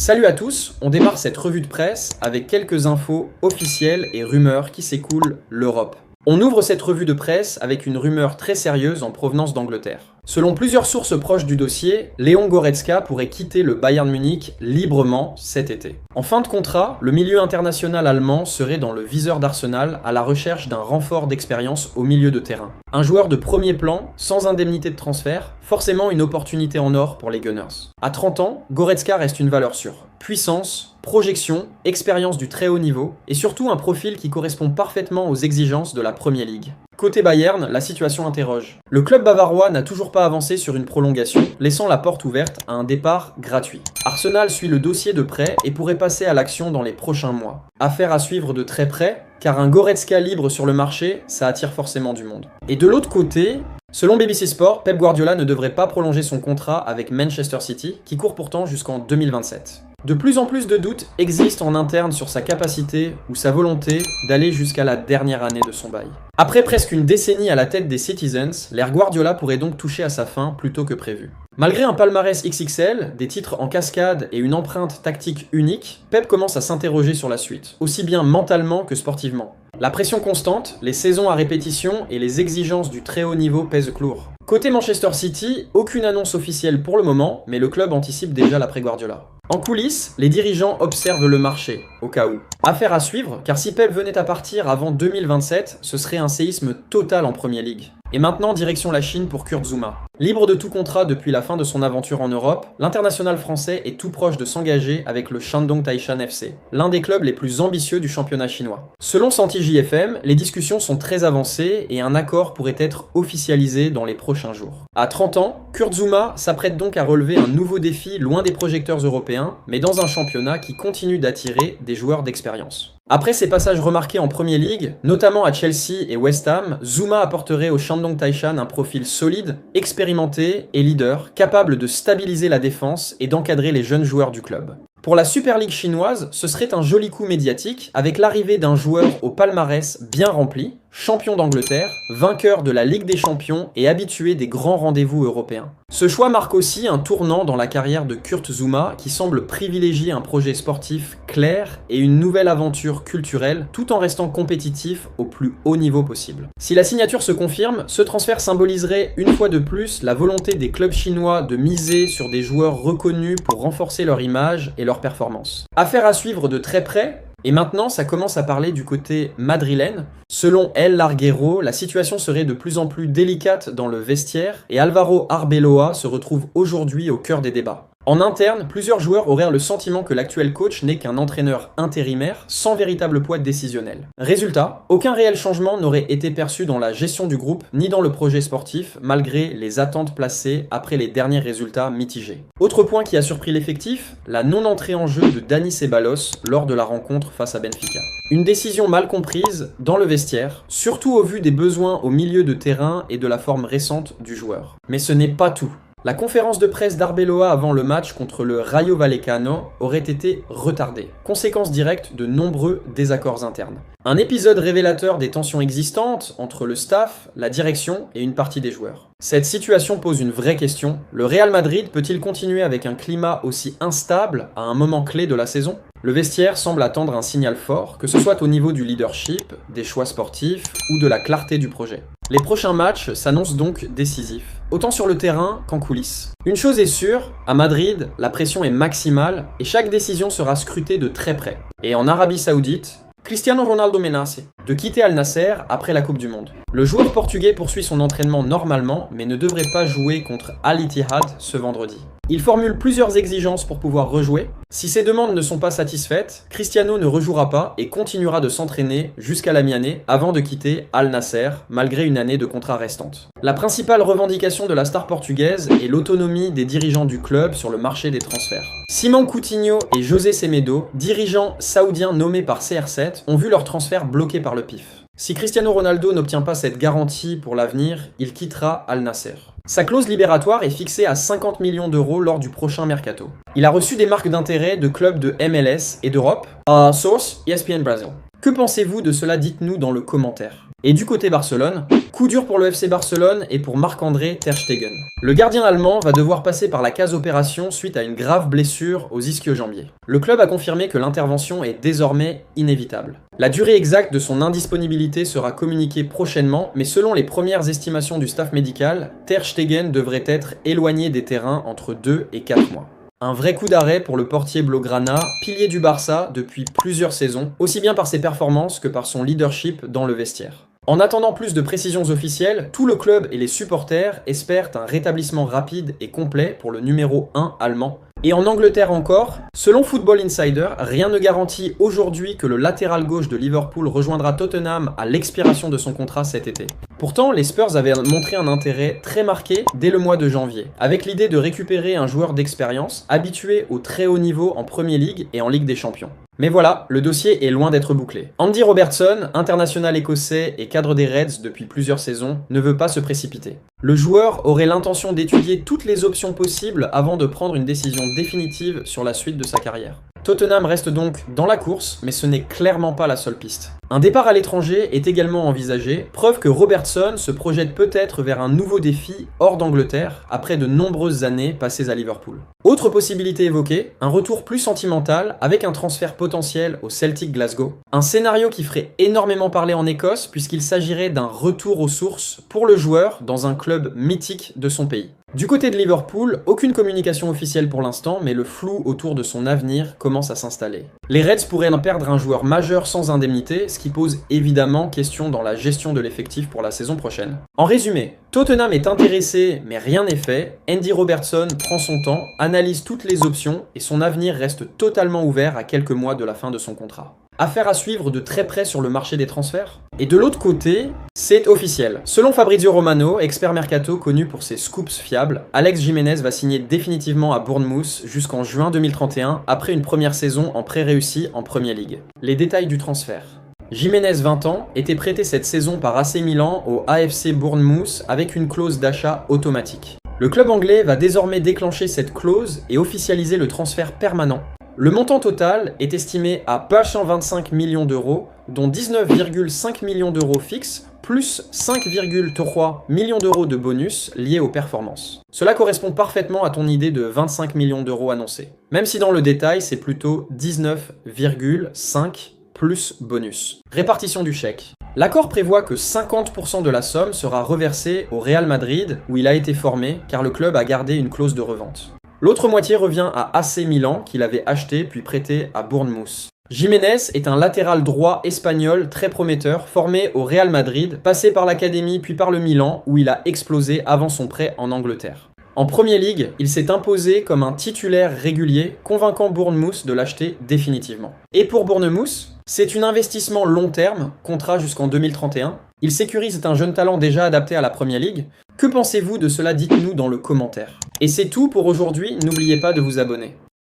Salut à tous, on démarre cette revue de presse avec quelques infos officielles et rumeurs qui s'écoulent l'Europe. On ouvre cette revue de presse avec une rumeur très sérieuse en provenance d'Angleterre. Selon plusieurs sources proches du dossier, Leon Goretzka pourrait quitter le Bayern Munich librement cet été. En fin de contrat, le milieu international allemand serait dans le viseur d'Arsenal à la recherche d'un renfort d'expérience au milieu de terrain. Un joueur de premier plan, sans indemnité de transfert, forcément une opportunité en or pour les Gunners. À 30 ans, Goretzka reste une valeur sûre. Puissance, projection, expérience du très haut niveau, et surtout un profil qui correspond parfaitement aux exigences de la Premier League. Côté Bayern, la situation interroge. Le club bavarois n'a toujours pas avancé sur une prolongation, laissant la porte ouverte à un départ gratuit. Arsenal suit le dossier de près et pourrait passer à l'action dans les prochains mois. Affaire à suivre de très près, car un Goretzka libre sur le marché, ça attire forcément du monde. Et de l'autre côté, selon BBC Sport, Pep Guardiola ne devrait pas prolonger son contrat avec Manchester City, qui court pourtant jusqu'en 2027. De plus en plus de doutes existent en interne sur sa capacité ou sa volonté d'aller jusqu'à la dernière année de son bail. Après presque une décennie à la tête des Citizens, l'ère Guardiola pourrait donc toucher à sa fin plus tôt que prévu. Malgré un palmarès XXL, des titres en cascade et une empreinte tactique unique, Pep commence à s'interroger sur la suite, aussi bien mentalement que sportivement. La pression constante, les saisons à répétition et les exigences du très haut niveau pèsent lourd. Côté Manchester City, aucune annonce officielle pour le moment, mais le club anticipe déjà l'après Guardiola. En coulisses, les dirigeants observent le marché, au cas où. Affaire à suivre, car si Pep venait à partir avant 2027, ce serait un séisme total en Premier League. Et maintenant, direction la Chine pour Kurt Zouma. Libre de tout contrat depuis la fin de son aventure en Europe, l'international français est tout proche de s'engager avec le Shandong Taishan FC, l'un des clubs les plus ambitieux du championnat chinois. Selon Santi JFM, les discussions sont très avancées et un accord pourrait être officialisé dans les prochains jours. À 30 ans, Kurt Zouma s'apprête donc à relever un nouveau défi loin des projecteurs européens, mais dans un championnat qui continue d'attirer des joueurs d'expérience. Après ses passages remarqués en Premier League, notamment à Chelsea et West Ham, Zouma apporterait au Shandong Taishan un profil solide, expérimenté et leader, capable de stabiliser la défense et d'encadrer les jeunes joueurs du club. Pour la Super League chinoise, ce serait un joli coup médiatique avec l'arrivée d'un joueur au palmarès bien rempli, champion d'Angleterre, vainqueur de la Ligue des Champions et habitué des grands rendez-vous européens. Ce choix marque aussi un tournant dans la carrière de Kurt Zouma qui semble privilégier un projet sportif clair et une nouvelle aventure culturelle tout en restant compétitif au plus haut niveau possible. Si la signature se confirme, ce transfert symboliserait une fois de plus la volonté des clubs chinois de miser sur des joueurs reconnus pour renforcer leur image et leur performance. Affaire à suivre de très près. Et maintenant, ça commence à parler du côté madrilène. Selon El Larguero, la situation serait de plus en plus délicate dans le vestiaire et Álvaro Arbeloa se retrouve aujourd'hui au cœur des débats. En interne, plusieurs joueurs auraient le sentiment que l'actuel coach n'est qu'un entraîneur intérimaire sans véritable poids décisionnel. Résultat, aucun réel changement n'aurait été perçu dans la gestion du groupe ni dans le projet sportif malgré les attentes placées après les derniers résultats mitigés. Autre point qui a surpris l'effectif, la non-entrée en jeu de Dani Ceballos lors de la rencontre face à Benfica. Une décision mal comprise dans le vestiaire, surtout au vu des besoins au milieu de terrain et de la forme récente du joueur. Mais ce n'est pas tout. La conférence de presse d'Arbeloa avant le match contre le Rayo Vallecano aurait été retardée. Conséquence directe de nombreux désaccords internes. Un épisode révélateur des tensions existantes entre le staff, la direction et une partie des joueurs. Cette situation pose une vraie question. Le Real Madrid peut-il continuer avec un climat aussi instable à un moment clé de la saison ? Le vestiaire semble attendre un signal fort, que ce soit au niveau du leadership, des choix sportifs ou de la clarté du projet. Les prochains matchs s'annoncent donc décisifs, autant sur le terrain qu'en coulisses. Une chose est sûre, à Madrid, la pression est maximale et chaque décision sera scrutée de très près. Et en Arabie Saoudite, Cristiano Ronaldo menace de quitter Al Nasser après la Coupe du Monde. Le joueur portugais poursuit son entraînement normalement, mais ne devrait pas jouer contre Al Ittihad ce vendredi. Il formule plusieurs exigences pour pouvoir rejouer. Si ces demandes ne sont pas satisfaites, Cristiano ne rejouera pas et continuera de s'entraîner jusqu'à la mi-année avant de quitter Al Nasser, malgré une année de contrat restante. La principale revendication de la star portugaise est l'autonomie des dirigeants du club sur le marché des transferts. Simon Coutinho et José Semedo, dirigeants saoudiens nommés par CR7, ont vu leur transfert bloqué par le PIF. Si Cristiano Ronaldo n'obtient pas cette garantie pour l'avenir, il quittera Al Nasser. Sa clause libératoire est fixée à 50 millions d'euros lors du prochain mercato. Il a reçu des marques d'intérêt de clubs de MLS et d'Europe. Source, ESPN Brazil. Que pensez-vous de cela? Dites-nous dans le commentaire. Et du côté Barcelone, coup dur pour le FC Barcelone et pour Marc-André Ter Stegen. Le gardien allemand va devoir passer par la case opération suite à une grave blessure aux ischio-jambiers. Le club a confirmé que l'intervention est désormais inévitable. La durée exacte de son indisponibilité sera communiquée prochainement, mais selon les premières estimations du staff médical, Ter Stegen devrait être éloigné des terrains entre 2 et 4 mois. Un vrai coup d'arrêt pour le portier blaugrana, pilier du Barça depuis plusieurs saisons, aussi bien par ses performances que par son leadership dans le vestiaire. En attendant plus de précisions officielles, tout le club et les supporters espèrent un rétablissement rapide et complet pour le numéro 1 allemand. Et en Angleterre encore, selon Football Insider, rien ne garantit aujourd'hui que le latéral gauche de Liverpool rejoindra Tottenham à l'expiration de son contrat cet été. Pourtant, les Spurs avaient montré un intérêt très marqué dès le mois de janvier, avec l'idée de récupérer un joueur d'expérience habitué au très haut niveau en Premier League et en Ligue des Champions. Mais voilà, le dossier est loin d'être bouclé. Andy Robertson, international écossais et cadre des Reds depuis plusieurs saisons, ne veut pas se précipiter. Le joueur aurait l'intention d'étudier toutes les options possibles avant de prendre une décision définitive sur la suite de sa carrière. Tottenham reste donc dans la course, mais ce n'est clairement pas la seule piste. Un départ à l'étranger est également envisagé, preuve que Robertson se projette peut-être vers un nouveau défi hors d'Angleterre après de nombreuses années passées à Liverpool. Autre possibilité évoquée, un retour plus sentimental avec un transfert potentiel au Celtic Glasgow. Un scénario qui ferait énormément parler en Écosse puisqu'il s'agirait d'un retour aux sources pour le joueur dans un club mythique de son pays. Du côté de Liverpool, aucune communication officielle pour l'instant, mais le flou autour de son avenir commence à s'installer. Les Reds pourraient perdre un joueur majeur sans indemnité, ce qui pose évidemment question dans la gestion de l'effectif pour la saison prochaine. En résumé, Tottenham est intéressé, mais rien n'est fait. Andy Robertson prend son temps, analyse toutes les options et son avenir reste totalement ouvert à quelques mois de la fin de son contrat. Affaire à suivre de très près sur le marché des transferts. Et de l'autre côté, c'est officiel. Selon Fabrizio Romano, expert mercato connu pour ses scoops fiables, Alex Jiménez va signer définitivement à Bournemouth jusqu'en juin 2031 après une première saison en pré-réussie en Premier League. Les détails du transfert. Jiménez, 20 ans, était prêté cette saison par AC Milan au AFC Bournemouth avec une clause d'achat automatique. Le club anglais va désormais déclencher cette clause et officialiser le transfert permanent. Le montant total est estimé à 125 millions d'euros, dont 19,5 millions d'euros fixes, plus 5,3 millions d'euros de bonus liés aux performances. Cela correspond parfaitement à ton idée de 25 millions d'euros annoncés. Même si dans le détail, c'est plutôt 19,5 plus bonus. Répartition du chèque. L'accord prévoit que 50% de la somme sera reversée au Real Madrid, où il a été formé, car le club a gardé une clause de revente. L'autre moitié revient à AC Milan, qu'il avait acheté puis prêté à Bournemouth. Jiménez est un latéral droit espagnol très prometteur, formé au Real Madrid, passé par l'académie puis par le Milan, où il a explosé avant son prêt en Angleterre. En Premier League, il s'est imposé comme un titulaire régulier, convainquant Bournemouth de l'acheter définitivement. Et pour Bournemouth, c'est un investissement long terme, contrat jusqu'en 2031. Il sécurise un jeune talent déjà adapté à la Premier League. Que pensez-vous de cela? Dites-nous dans le commentaire. Et c'est tout pour aujourd'hui, n'oubliez pas de vous abonner.